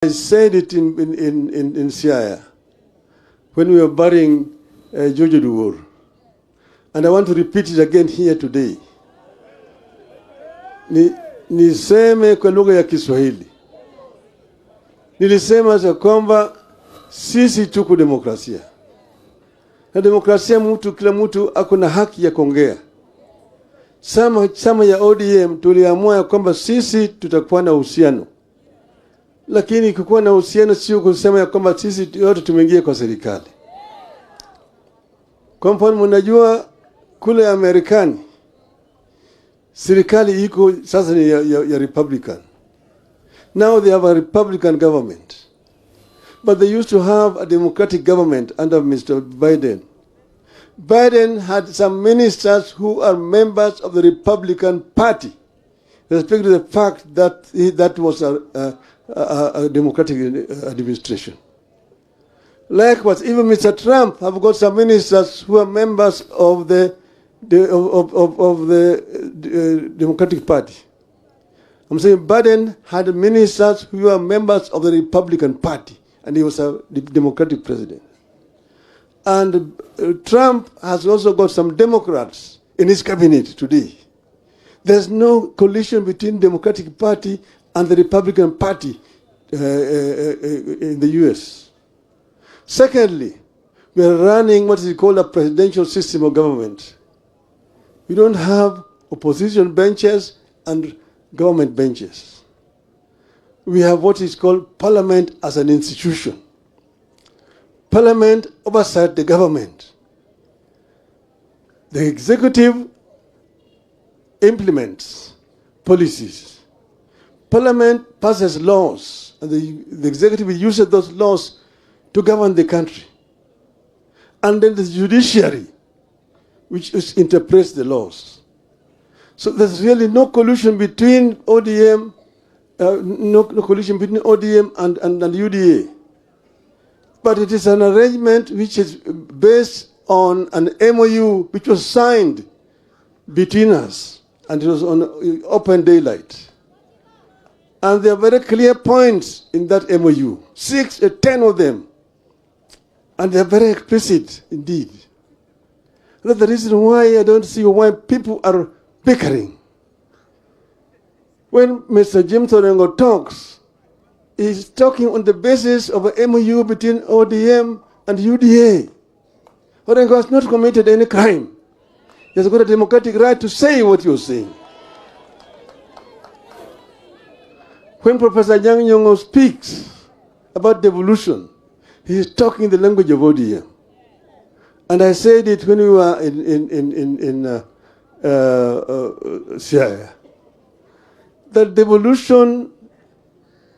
I said it in Siaya when we were burying George Duwur. And I want to repeat it again here today. Niseme kwa lugha ya Kiswahili. Nilisema za kwamba sisi tuko demokrasia. Na demokrasia kila mtu ako na haki ya kuongea. Sama ya ODM tuliamua ya kwamba sisi tutakuwa na uhusiano. Lakini kukuwa na uhusiano sio kusema ya kwamba sisi yote tumeingia kwa serikali. Kwa mfano mnajua kule Amerikani serikali iko sasa ni ya Republican. Now they have a Republican government. But they used to have a Democratic government under Mr. Biden. Biden had some ministers who are members of the Republican Party, respect to the fact that that was a Democratic administration. Likewise, even Mr. Trump have got some ministers who are members of the Democratic Party. I'm saying Biden had ministers who were members of the Republican Party, and he was a Democratic president. And Trump has also got some Democrats in his cabinet today. There's no collision between Democratic Party and the Republican Party in the U.S. Secondly, we are running what is called a presidential system of government. We don't have opposition benches and government benches. We have what is called parliament as an institution. Parliament oversight the government. The executive implements policies. Parliament passes laws, and the executive uses those laws to govern the country. And then the judiciary, which interprets the laws. So there's really no collusion between ODM, no collusion between ODM and UDA. But it is an arrangement which is based on an MOU which was signed between us, and it was on open daylight. And there are very clear points in that MOU, 10 of them. And they are very explicit indeed. That's the reason why I don't see why people are bickering. When Mr. James Orengo talks, he's talking on the basis of an MOU between ODM and UDA. Orengo has not committed any crime. He has got a democratic right to say what you're saying. When Professor Yang Nyong'o speaks about devolution, he is talking the language of ODM. And I said it when we were in Siaya, that devolution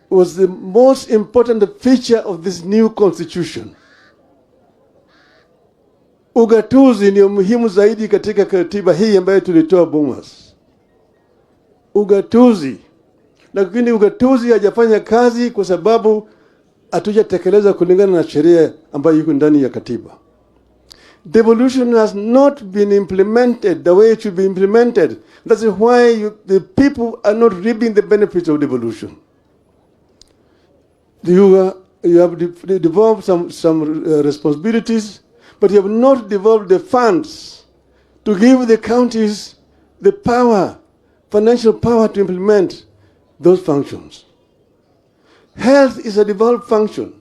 was the most important feature of this new constitution. Ugatuzi ni muhimu zaidi katika katiba hii ambayo tulitoa Bomas. Ugatuzi. Lakini ugatuzi hajafanya kazi kwa sababu hatujatekeleza kulingana na sheria ambayo iko ndani ya katiba. Devolution has not been implemented the way it should be implemented. That's why the people are not reaping the benefits of devolution. You have devolved some responsibilities, but you have not devolved the funds to give the counties the power, financial power to implement those functions. Health is a devolved function,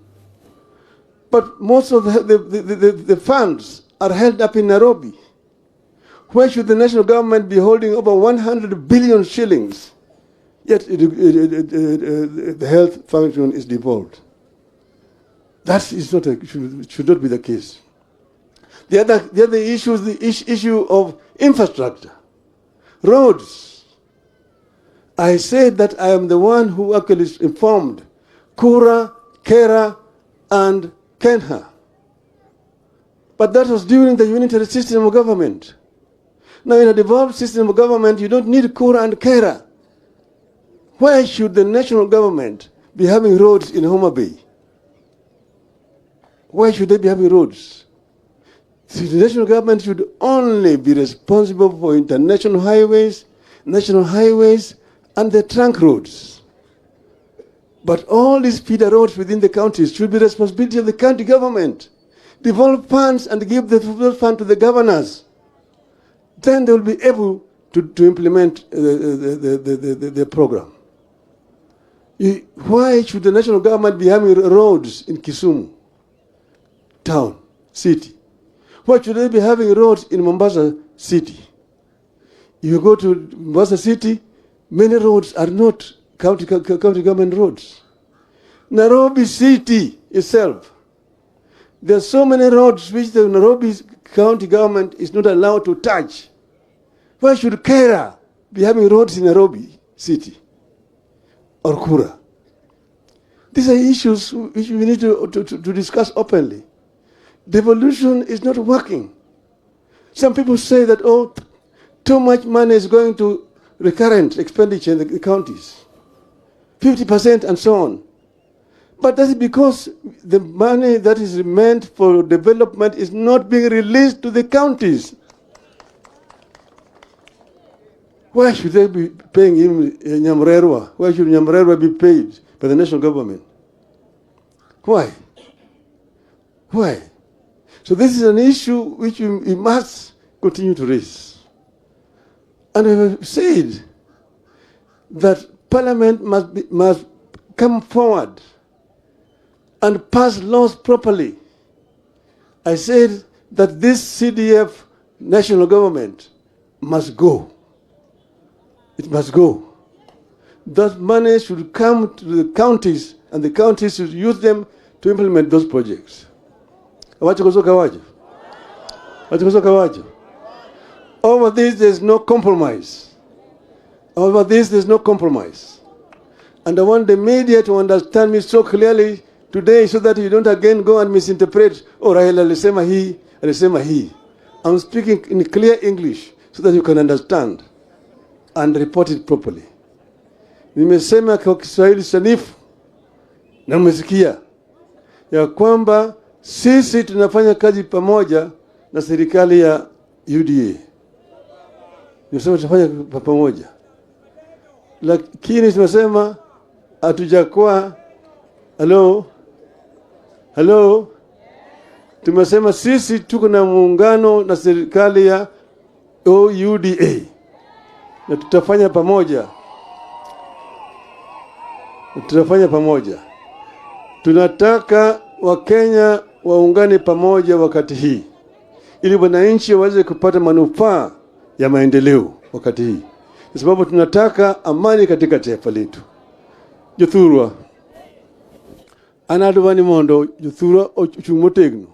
but most of the funds are held up in Nairobi. Where should the national government be holding over 100 billion shillings? Yet the health function is devolved. That is not should not be the case. The other issue is the issue of infrastructure, roads. I said that I am the one who actually informed Kura, Kera, and Kenha. But that was during the unitary system of government. Now in a devolved system of government, you don't need Kura and Kera. Why should the national government be having roads in Homa Bay? Why should they be having roads? See, the national government should only be responsible for international highways, national highways, and the trunk roads. But all these feeder roads within the counties should be the responsibility of the county government. Devolve funds and give the fund to the governors. Then they will be able to implement the program. Why should the national government be having roads in Kisumu town, city? Why should they be having roads in Mombasa city? You go to Mombasa city, many roads are not county government roads. Nairobi city itself, there are so many roads which the Nairobi county government is not allowed to touch. Why should Kera be having roads in Nairobi city or Kura? These are issues which we need to discuss openly. Devolution is not working. Some people say that, oh, too much money is going to recurrent expenditure in the counties, 50% and so on. But that's because the money that is meant for development is not being released to the counties. Why should they be paying him Nyamrerwa? Why should Nyamrerwa be paid by the national government? Why? Why? So this is an issue which we must continue to raise. And we have said that Parliament must come forward and pass laws properly. I said that this CDF national government must go. It must go. That money should come to the counties, and the counties should use them to implement those projects. Over this, there's no compromise. Over this, there's no compromise. And I want the media to understand me so clearly today so that you don't again go and misinterpret, oh, Raila alisema hii. I'm speaking in clear English so that you can understand and report it properly. Nimesema kwa Kiswahili sanifu na mmesikia ya kwamba sisi tunafanya kazi pamoja na serikali ya UDA. Nimesema tunafanya pamoja. Lakini tumesema hatujakuwa Hello? Tumesema sisi tuko na muungano na serikali ya UDA. Na tutafanya pamoja. Tunataka Wakenya waungane pamoja wakati hii, ili wananchi waweze kupata manufaa ya maendeleo wakati hii. Kwa sababu tunataka amani katika taifa letu. Jothurwa anadwani mondo Jothurwa ochumotegno.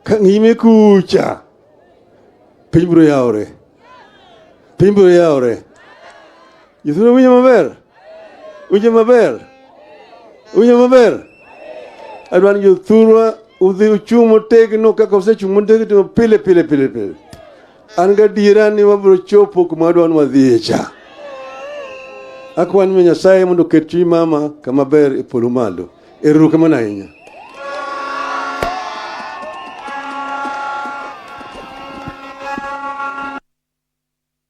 Kangime kucha. Pimbro yaore. Jothurwa winjo maber. Adwani Jothurwa udhi uchumo tegno kaka osechung tegno pile. Anga dirani wabro chopo kuma adwan wadhiecha. Akwan me Nyasaye mondo ketchi mama kama ber e polo malo. Erukamana ahinya.